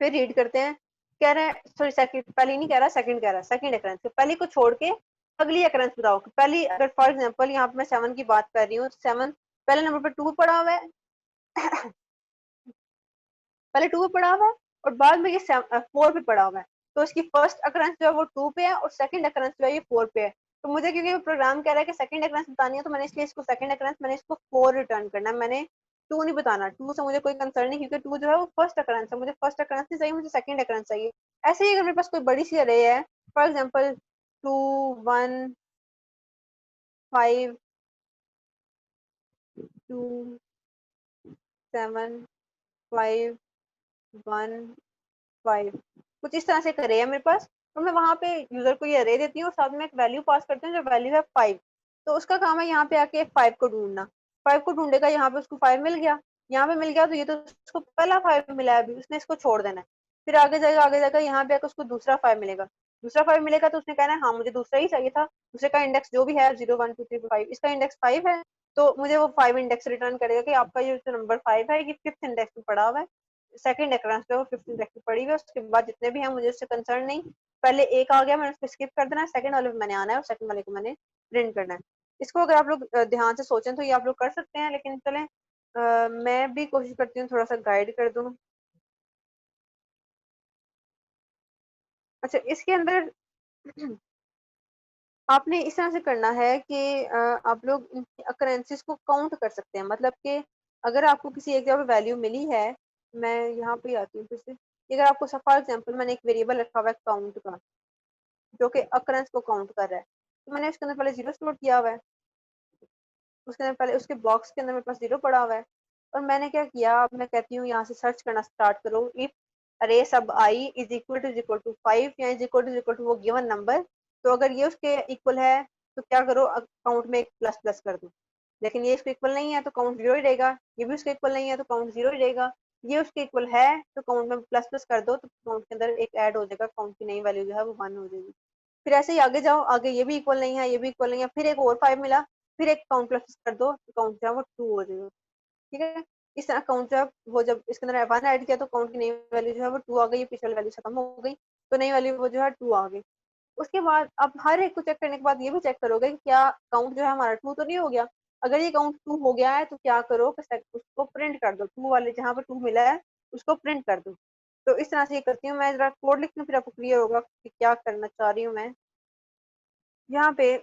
फिर रीड करते हैं। कह रहे हैं सॉरी सेकंड, पहली नहीं कह रहा, सेकंड कह रहा है, सेकंड अकरेंस, पहली को छोड़ के अगली अकरेंस बताओ। पहली अगर फॉर एग्जांपल यहाँ पे मैं 7 की बात कर रही हूँ, 7 पहले नंबर पे 2 पड़ा हुआ है, पहले 2 पे पड़ा हुआ है और बाद में ये 4 पे पड़ा हुआ है, तो इसकी फर्स्ट अकरेंस जो है वो 2 पे है और सेकंड अकरेंस जो है ये 4 पे है। तो मुझे क्योंकि प्रोग्राम कह रहा है कि सेकंड अकरेंस बतानी है, तो मैंने इसलिए इसको सेकंड अकरेंस, मैंने इसको 4 रिटर्न करना है, मैंने 2 नहीं बताना। 2 से मुझे कोई कंसर्न नहीं, क्योंकि 2 जो है वो फर्स्ट अकरेंस है, मुझे फर्स्ट अकरेंस नहीं चाहिए, मुझे सेकंड अकरेंस चाहिए। ऐसे ही अगर मेरे पास कोई बड़ी सी अरे है, फॉर एग्जाम्पल 2 1 5 2 7 5 1 5 कुछ इस तरह से एक अरे है मेरे पास, तो मैं वहां पे यूजर को ये अरे देती हूँ, साथ में एक वैल्यू पास करती हूँ जो वैल्यू है 5। तो उसका काम है यहाँ पे आके 5 को ढूंढना। 5 को ढूंढेगा, यहाँ पे उसको 5 मिल गया, यहाँ पे मिल गया, तो ये तो उसको पहला 5 मिला है, अभी उसने इसको छोड़ देना है। फिर आगे जाएगा यहाँ पे आकर उसको दूसरा 5 मिलेगा। दूसरा 5 मिलेगा तो उसने कहना है हाँ मुझे दूसरा ही चाहिए था, दूसरे का इंडेक्स जो भी है 0 1 2 3 5, इसका इंडेक्स 5 है, तो मुझे वो 5 इंडेक्स रिटर्न करेगा कि आपका ये जो नंबर 5 है ये 5th इंडेक्स में पड़ा हुआ है, सेकंड अक्रंस पे वो 5th इंडेक्स पे पड़ी हुई है। उसके बाद जितने भी हैं मुझे उससे कंसर्न नहीं, पहले एक आ गया मैंने उसको स्किप कर देना है, सेकंड वाले पे मैंने आना है और सेकंड वाले को मैंने प्रिंट करना है। इसको अगर आप लोग ध्यान से सोचें तो ये आप लोग कर सकते हैं, लेकिन चलें मैं भी कोशिश करती हूँ थोड़ा सा गाइड कर दूँ। अच्छा, इसके अंदर आपने इस तरह से करना है कि आप लोग इनकी अकरेंसेस को काउंट कर सकते हैं, मतलब कि अगर आपको किसी एक जगह पे वैल्यू मिली है, मैं यहाँ पे आती हूँ फिर से, अगर आपको फॉर एग्जांपल मैंने एक वेरिएबल रखा हुआ है काउंट का, जो कि अकरेंस को काउंट कर रहा है, तो मैंने उसके अंदर पहले 0 स्टोर किया हुआ है, उसके अंदर पहले उसके बॉक्स के अंदर मेरे पास 0 पड़ा हुआ है, और मैंने क्या किया, अब मैं कहती हूँ यहाँ से सर्च करना स्टार्ट करो, इफ अरे सब आई इज इक्वल टू 5 या इज इक्वल टू वो गिवन नंबर, तो अगर ये उसके इक्वल है तो क्या करो, अकाउंट में एक प्लस प्लस कर दो। लेकिन ये इसके इक्वल नहीं है तो काउंट 0 ही रहेगा, ये भी उसके इक्वल नहीं है तो काउंट 0 ही रहेगा, ये उसके इक्वल है तो काउंट में प्लस प्लस कर दो, तो काउंट के अंदर एक ऐड हो जाएगा, काउंट की नई वैल्यू जो है वो 1 हो जाएगी। फिर ऐसे ही आगे जाओ, आगे ये भी इक्वल नहीं है, ये भी इक्वल नहीं है, फिर एक और 5 मिला, फिर एक काउंट प्लस कर दो तो काउंट जो है वो 2 हो जाएगा। ठीक है, इस तरह काउंट जो है वो जब इसके अंदर 1 ऐड किया तो काउंट की नई वैल्यू जो है वो 2 आ गई, पिछली वैल्यू खत्म हो गई, तो नई वैल्यू वो जो है 2 आ गई। उसके बाद अब हर एक को चेक करने के बाद ये भी चेक करोगे कि क्या काउंट जो है हमारा 2 तो नहीं हो गया। अगर ये काउंट 2 हो गया है तो क्या करो कि उसको प्रिंट कर दो, 2 वाले जहाँ पे 2 मिला है उसको प्रिंट कर दो। तो इस तरह से ये करती हूँ मैं, जरा कोड लिखती हूँ फिर आपको क्लियर होगा कि क्या करना चाह रही हूँ मैं। यहाँ पे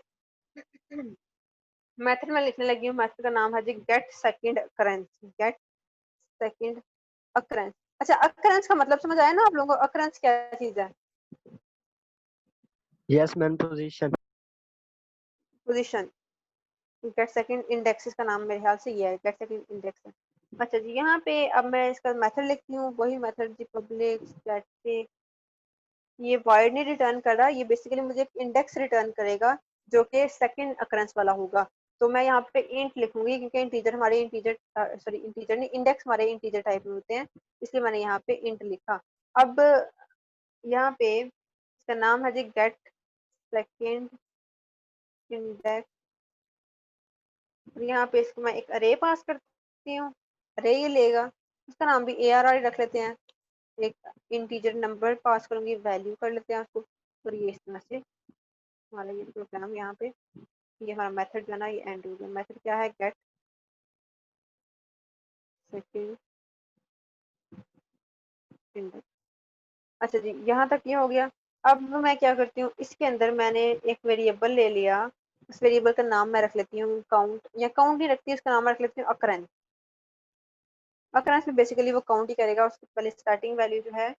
मेथड में लिखने लगी हूँ, मेथड का नाम है जी get second occurrence, get second occurrence. अच्छा, अकरेंस का मतलब समझ आया ना आप लोगों को, अकरेंस क्या चीज है? Yes ma'am, position. Position, get second index इसका नाम मेरे ख्याल से ये है, गेट सेकंड इंडेक्स है। अच्छा जी, यहाँ पे अब मैं इसका मेथड लिखती हूँ, वही मेथड जी पब्लिक स्टैटिक, ये वॉइड नहीं रिटर्न कर रहा, ये बेसिकली मुझे एक इंडेक्स रिटर्न करेगा जो कि सेकंड अकरेंस वाला होगा। तो मैं यहाँ पे इंट लिखूंगी क्योंकि इंटीजर हमारे इंटीजर सॉरी इंटीजर नहीं, इंडेक्स हमारे इंटीजर टाइप में होते हैं, इसलिए मैंने यहाँ पे इंट लिखा। अब यहाँ पे इसका नाम है जी गेट सेकंड इंडेक्स, और यहाँ पे इसको मैं एक अरे पास करती हूँ, अरे ये लेगा, उसका नाम भी ARR रख लेते हैं, एक इंटीजर नंबर पास करूंगी, वैल्यू कर लेते हैं उसको, और ये इस तरह से हमारा ये प्रोग्राम यहाँ पे, ये हमारा मेथड जो है ना ये एंड हो गया। मेथड क्या है, गेट सेकंड इंडेक्स। अच्छा जी, यहाँ तक ये हो गया। अब मैं क्या करती हूँ, इसके अंदर मैंने एक वेरिएबल ले लिया, उस वेरिएबल का नाम मैं रख लेती हूँ काउंट, या काउंट नहीं रखती, उसका नाम रख लेती हूँ अकरेंस। अकरेंस में बेसिकली वो काउंट ही करेगा, उसकी पहले स्टार्टिंग वैल्यू जो है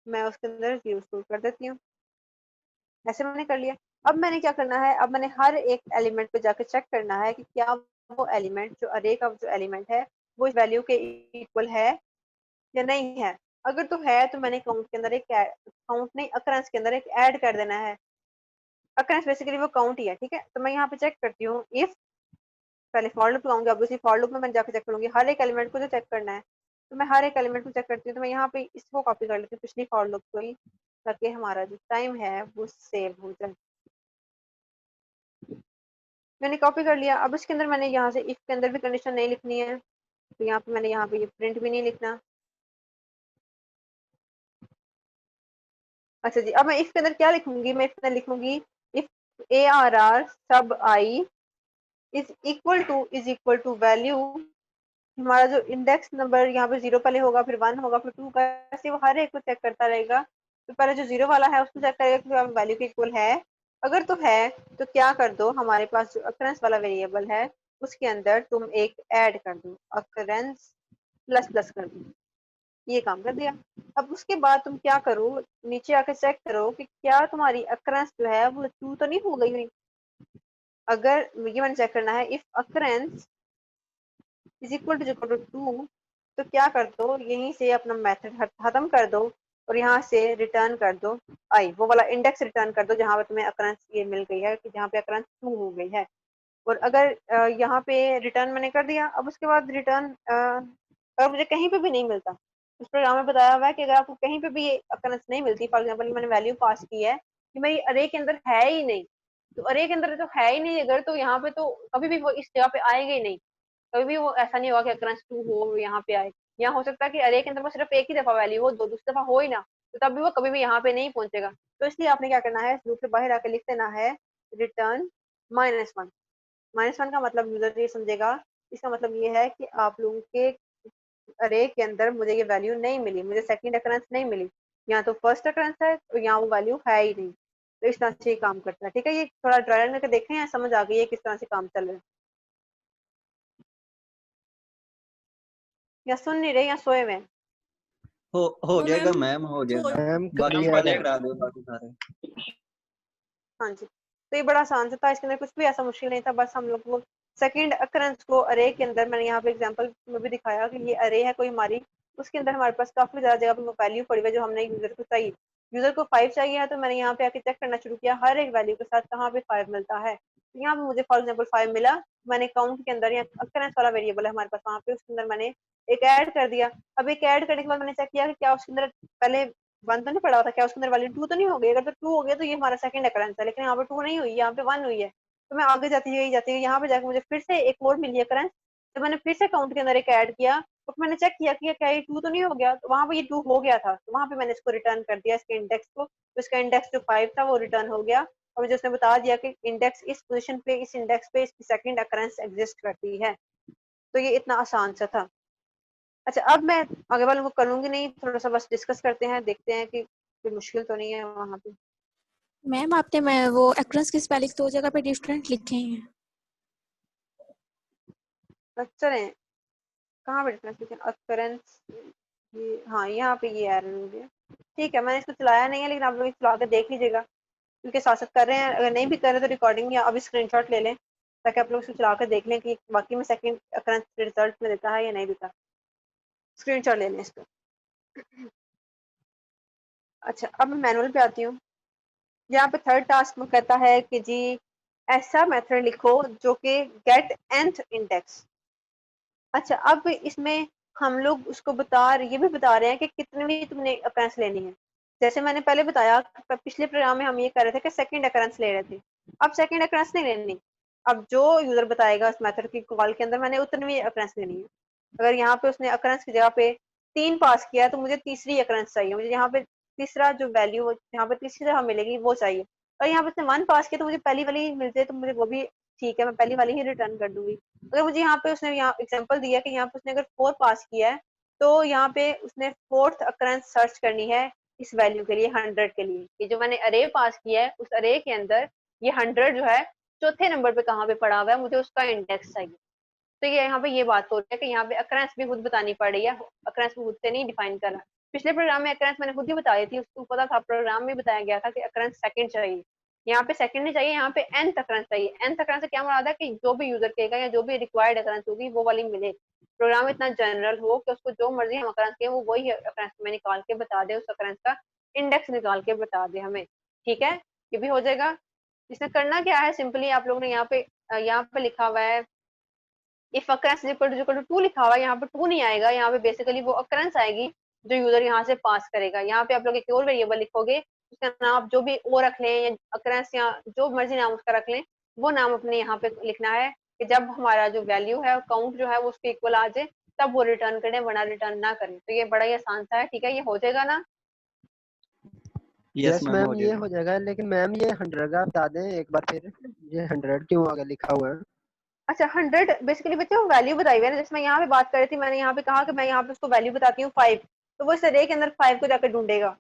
मैं उसके अंदर 0 स्टोर कर देती हूँ, ऐसे मैंने कर लिया। अब मैंने क्या करना है, अब मैंने हर एक एलिमेंट पे जाकर चेक करना है कि क्या वो एलिमेंट जो अरे का जो एलिमेंट है वो इस वैल्यू के इक्वल है या नहीं है। अगर तो है तो मैंने काउंट के अंदर एक काउंट नहीं अकरेंस के अंदर एक ऐड कर देना है। अकरेंस बेसिकली वो काउंट ही है, ठीक है। तो मैं यहाँ पे चेक करती हूँ, इफ पहले फॉर लूप लगाऊंगी, अब उसी फॉर लूप में मैं जाकर चेक करूंगी हर एक एलिमेंट को जो चेक करना है, तो मैं हर एक एलिमेंट को चेक करती हूँ। तो मैं यहाँ पे इसको कॉपी कर लेती हूँ पिछली फॉर लूप को ही, ताकि हमारा जो टाइम है वो सेव हो जाए। मैंने कॉपी कर लिया। अब इसके अंदर मैंने यहाँ से इफ के अंदर भी कंडीशन नहीं लिखनी है, तो यहाँ पे मैंने यहाँ पे ये प्रिंट भी नहीं लिखना। अच्छा जी, अब मैं इफ के अंदर क्या लिखूंगी, मैं इफ के अंदर लिखूंगी इफ ARR सब I is equal to value, हमारा जो इंडेक्स नंबर यहाँ पे 0 पहले होगा, फिर 1 होगा, फिर 2 का, ऐसे वो हर एक को चेक करता रहेगा। तो पहले जो 0 वाला है उसको चेक करेगा कि वैल्यू के इक्वल है, अगर तो है तो क्या कर दो, हमारे पास जो अकरेंस वाला वेरिएबल है उसके अंदर तुम एक ऐड कर दो, अकरेंस प्लस प्लस कर दो, ये काम कर दिया। अब उसके बाद तुम क्या करो, नीचे आके चेक करो कि क्या तुम्हारी अकरेंस जो है वो 2 तो नहीं हो गई हुई। अगर ये मैंने चेक करना है, if occurrence is equal to 2, तो क्या कर दो, यहीं से अपना मेथड खत्म कर दो और यहाँ से रिटर्न कर दो आई, वो वाला इंडेक्स रिटर्न कर दो जहाँ पे तुम्हें occurrence ये मिल गई है कि जहाँ पे occurrence 2 हो गई है। और अगर यहाँ पे रिटर्न मैंने कर दिया, अब उसके बाद रिटर्न अगर मुझे कहीं पे भी नहीं मिलता, उस प्रोग्राम में बताया हुआ है कि अगर आपको कहीं पे भी ये occurrence नहीं मिलती, फॉर एग्जाम्पल मैंने वैल्यू पास की है कि मेरी अरे के अंदर है ही नहीं, तो अरे के अंदर तो है ही नहीं अगर, तो यहाँ पे तो कभी भी वो इस जगह पे आएगा ही नहीं, कभी भी वो ऐसा नहीं होगा कि occurrence 2 हो यहाँ पे आए। यहाँ हो सकता है कि अरे के अंदर वो सिर्फ एक ही दफा वैल्यू हो, दो दूसरी दफा हो ही ना, तो तब भी वो कभी भी यहाँ पे नहीं पहुंचेगा। तो इसलिए आपने क्या करना है, इस लूप से बाहर आकर लिख देना है रिटर्न -1। -1 का मतलब यूजर ये समझेगा, इसका मतलब ये है कि आप लोगों के अरे के अंदर मुझे ये वैल्यू नहीं मिली, मुझे सेकंड अकरेंस नहीं मिली, यहाँ तो फर्स्ट अकरेंस है तो यहाँ वो वैल्यू है ही नहीं। तो इस तरह से ये काम करता है। ठीक है, ये थोड़ा ट्रायल करके देखें, या समझ आ गई है किस तरह से काम चल रहा है, या सुन नहीं रहे या सोए में? हो जाएगा मैम, हो जाएगा। मैम बाकी क्लियर पहले है। करा दो बाकी सारे। हाँ जी, तो ये बड़ा आसान सा था, इसके अंदर कुछ भी ऐसा मुश्किल नहीं था, बस हम लोग को सेकंड अकरेंस को अरे के अंदर, मैंने यहाँ पे एग्जांपल में भी दिखाया कि ये अरे है कोई हमारी, उसके अंदर हमारे पास काफी ज्यादा जगह पे वैल्यू पड़ी हुई है जो हमने यूजर को चाहिए। यूजर को 5 चाहिए है, तो मैंने यहाँ पे आके चेक करना शुरू किया हर एक वैल्यू के साथ कहाँ पे 5 मिलता है। तो यहाँ पे मुझे फॉर एग्जाम्पल 5 मिला, मैंने काउंट के अंदर, या अकरेंस वाला वेरिएबल है हमारे पास वहाँ पे, उसके अंदर मैंने एक ऐड कर दिया। अब एक ऐड करने के बाद मैंने चेक किया कि क्या उसके अंदर पहले 1 तो नहीं पड़ा हुआ था, क्या उसके अंदर वैल्यू 2 तो नहीं हो गई, अगर तो 2 हो गया तो ये हमारा सेकंड अकरेंस है, लेकिन यहाँ पे 2 नहीं हुई, यहाँ पे 1 हुई है। तो मैं आगे जाती गई, यहाँ पे जाकर मुझे फिर से एक और मिली अकरेंस, तो मैंने फिर से काउंट के अंदर एक ऐड किया, तो मैंने चेक किया कि क्या ये 2 तो नहीं हो गया, तो वहां पे ये 2 हो गया था, तो वहां पे मैंने इसको रिटर्न कर दिया, इसके इंडेक्स को, तो इसका इंडेक्स जो 5 था वो रिटर्न हो गया, और मुझे उसने बता दिया कि इंडेक्स इस पोजीशन पे, इस इंडेक्स पे इसकी सेकंड अकरेंस एग्जिस्ट करती है। तो ये इतना आसान सा था। अच्छा, अब मैं आगे वालों को करूंगी नहीं, थोड़ा सा बस डिस्कस करते हैं, देखते हैं कि कोई मुश्किल तो नहीं है वहाँ पे। मैम आपने मैं वो एक्ट्रेस की स्पेलिंग 2 जगह पे डिफरेंट लिखे हैं। चलें, कहाँ पे डिफरेंस लिखे, अकरेंस, ये हाँ यहाँ पे ये एरर हो गया। ठीक है, मैंने इसको चलाया नहीं है, लेकिन आप लोग इसको चला के देख लीजिएगा, क्योंकि साथ साथ कर रहे हैं, अगर नहीं भी कर रहे तो रिकॉर्डिंग या अभी स्क्रीनशॉट ले लें, ताकि आप लोग इसको चला कर देख लें कि बाकी में सेकंड अकरेंस रिजल्ट में देता है या नहीं देता। स्क्रीनशॉट ले लें इसको। अच्छा, अब मैं मैनुअल पे आती हूँ। यहाँ पे थर्ड टास्क में कहता है कि जी ऐसा मेथड लिखो जो कि गेट nth इंडेक्स। अच्छा, अब इसमें हम लोग उसको ये भी बता रहे हैं कि कितनी तुमने अकरेंस लेनी है। जैसे मैंने पहले बताया, पिछले प्रोग्राम में हम ये कर रहे थे कि सेकंड अकरेंस ले रहे थे, अब सेकंड अकरेंस नहीं लेनी, अब जो यूजर बताएगा इस मेथड की कॉल के अंदर मैंने उतनी अकरेंस लेनी है। अगर यहाँ पे उसने अकरेंस की जगह पे 3 पास किया है, तो मुझे तीसरी अकरेंस चाहिए, मुझे यहाँ पे तीसरा जो वैल्यू यहाँ पे तीसरी जगह मिलेगी वो चाहिए। और यहाँ पे उसने 1 पास किया, तो मुझे पहली वाली मिल जाए तो मुझे वो भी ठीक है, मैं पहली वाली ही रिटर्न कर दूंगी। अगर मुझे यहाँ पे उसने यहाँ एग्जांपल दिया कि यहाँ पे उसने अगर 4 पास किया है, तो यहाँ पे उसने फोर्थ अकरेंस सर्च करनी है इस वैल्यू के लिए, 100 के लिए। ये जो मैंने अरे पास किया है, उस अरे के अंदर ये 100 जो है चौथे नंबर पे कहाँ पे पड़ा हुआ है, मुझे उसका इंडेक्स चाहिए। तो ये यहाँ पे ये बात हो रही है कि यहाँ पे अकरेंस भी खुद बतानी पड़ रही है, अकरेंस खुद से नहीं डिफाइन कर रहा। पिछले प्रोग्राम में अकरेंस मैंने खुद ही बताई थी, उसको पता था, प्रोग्राम में बताया गया था कि अकरेंस सेकंड चाहिए, यहाँ पे सेकंड नहीं चाहिए, यहाँ पे nth अकरेंस चाहिए। nth अकरेंस से क्या मुराद है कि जो भी यूजर कहेगा या जो भी रिक्वायर्ड अकरेंस होगी वो वाली मिले। प्रोग्राम इतना जनरल हो कि उसको जो मर्जी हम अकरेंस कहें वो वही अकरेंस में निकाल के बता दे, उस अकरेंस का इंडेक्स निकाल के बता दे हमें। ठीक है, ये भी हो जाएगा। इसमें करना क्या है, सिंपली आप लोगों ने यहाँ पे लिखा हुआ है इफ अकरेंस इक्वल टू 2 लिखा हुआ है, यहाँ पे 2 नहीं आएगा, यहाँ पे बेसिकली वो अकरेंस आएगी जो यूजर यहाँ से पास करेगा। यहाँ पे आप लोग एक और वेरिएबल लिखोगे, उसका नाम जो भी ओ रख लें या अकरेंस या जो मर्जी नाम उसका रख लें, वो नाम अपने यहाँ पे लिखना है कि जब हमारा जो वैल्यू है काउंट जो है वो उसके इक्वल आ जाए तब वो रिटर्न करें, वरना रिटर्न ना करें। तो ये बड़ा ही आसान सा है। ठीक है, ये हो जाएगा ना? यस मैम, मैम हो ये जाएगा। हो जाएगा, लेकिन मैम ये 100 का बता दें एक बार फिर, ये 100 क्यों आगे लिखा हुआ है? अच्छा, 100 बेसिकली बच्चे वो वैल्यू बताई हुई है ना, जैसे मैं यहाँ पे बात कर रही थी, मैंने यहाँ पे कहा कि मैं यहाँ पे उसको वैल्यू बताती हूँ 5, तो वो इस अरे के अंदर 5 को जाकर ढूंढेगा।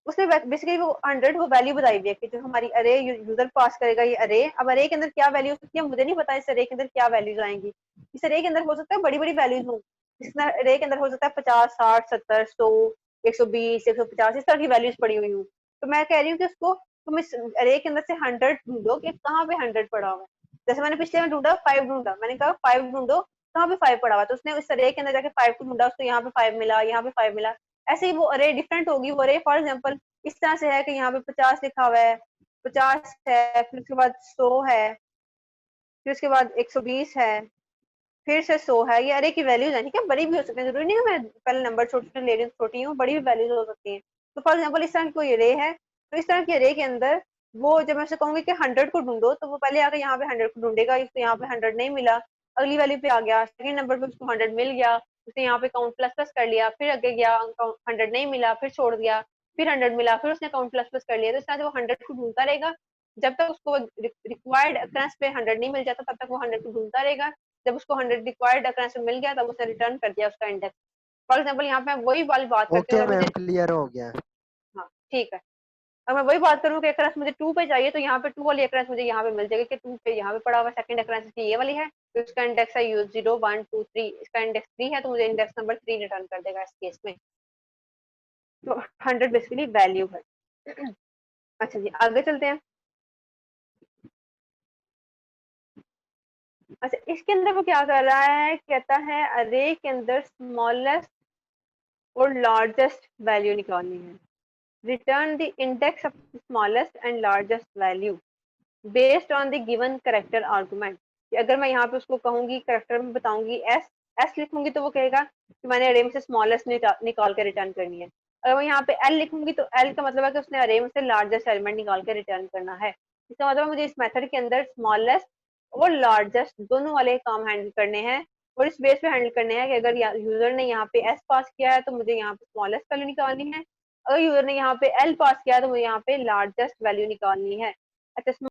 उसने बेसिकली वो 100 वो वैल्यू बताई हुई है कि जो हमारी अरे यूजर पास करेगा ये अरे, अब अरे के अंदर क्या वैल्यू हो सकती है मुझे नहीं पता, इस अरे के अंदर क्या वैल्यूज आएंगी। इस अरे के अंदर हो सकता है बड़ी बड़ी वैल्यूज हो, इस अरे के अंदर हो सकता है 50, 60, 70, 100, 120, 150 इस तरह की वैल्यूज पड़ी हुई हूँ। तो मैं कह रही हूँ कि उसको तुम इस अरे के अंदर से 100 ढूंढो कि कहाँ पे 100 पड़ा हुआ है। जैसे मैंने पिछले में ढूंढा 5 ढूंढा, मैंने कहा 5 ढूंढो, कहाँ पे 5 पड़ा हुआ, तो उसने उस अरे के अंदर जाके 5 को ढूंढा, उसको यहाँ पे 5 मिला, यहाँ पे 5 मिला। ऐसे ही वो अरे डिफरेंट होगी। वो अरे फॉर एग्जाम्पल इस तरह से है कि यहाँ पे 50 लिखा हुआ है, 50 है, फिर उसके बाद 100 है, फिर उसके बाद 120 है, फिर से 100 है। ये अरे की वैल्यूज है, ठीक है, बड़ी भी हो सकती है, जरूरी नहीं है मैं पहले नंबर छोटे ले रही हूँ, छोटी हूँ, बड़ी भी वैल्यूज हो सकती है। तो फॉर एग्जाम्पल इस तरह की कोई अरे है, तो इस तरह की अरे के अंदर वो जब मैं उसे कहूंगी कि 100 को ढूंढो, तो वो पहले आकर यहाँ पे 100 को ढूंढेगा, इसको यहाँ पे 100 नहीं मिला, अगली वैल्यू पे आ गया, सेकंड नंबर पे उसको 100 मिल गया, उसने यहाँ पे काउंट प्लस प्लस कर लिया, फिर आगे गया 100 नहीं मिला, फिर छोड़ दिया, फिर 100 मिला, फिर उसने काउंट प्लस प्लस कर लिया। तो इस तरह से वो 100 को ढूंढता रहेगा, जब तक उसको रिक्वायर्ड अकरेंस पे 100 नहीं मिल जाता तब तक वो 100 को ढूंढता रहेगा। जब उसको 100 रिक्वायर्ड अकरेंस पे मिल गया तब उसने रिटर्न कर दिया उसका इंडेक्स। फॉर एग्जाम्पल यहाँ पे वही वाली बात करते हैं, ओके अगर मुझे, मैम, क्लियर हो गया। हाँ ठीक है, अब मैं वही बात करूँ कि अकरेंस मुझे 2 पे चाहिए, तो यहाँ पे 2 वाली अकरेंस मुझे यहाँ पे मिल जाएगी कि 2 पे यहाँ पे पड़ा हुआ सेकंड अकरेंस ये वाली है, तो इसका इंडेक्स है 0 1 2 3, इसका इंडेक्स 3 है, तो मुझे इंडेक्स नंबर 3 रिटर्न कर देगा इस केस में। तो 100 बेसिकली वैल्यू है। अच्छा जी, आगे चलते हैं। अच्छा, इसके अंदर वो क्या कर रहा है, कहता है अरे के अंदर स्मॉलेस्ट और लार्जेस्ट वैल्यू निकालनी है। Return the index of smallest and largest value based on the given character argument. अगर मैं यहाँ पे उसको कहूंगी करेक्टर में बताऊंगी एस लिखूंगी तो वो कहेगा कि मैंने अरे में से स्मॉलेस्ट निकाल के रिटर्न करनी है। अगर मैं यहाँ पे एल लिखूंगी तो एल का मतलब है कि उसने अरे में से लार्जेस्ट एलिमेंट निकाल के रिटर्न करना है। इसका मतलब मुझे इस मेथड के अंदर स्मॉलेस्ट और लार्जेस्ट दोनों वाले काम हैंडल करने हैं, और इस बेस पे हैंडल करने हैं कि अगर यूजर ने यहाँ पे एस पास किया है तो मुझे यहाँ पे स्मॉलेस्ट वैल्यू निकालनी है, अगर यूजर ने यहाँ पे एल पास किया है तो मुझे यहाँ पे लार्जेस्ट वैल्यू निकालनी है। अच्छा,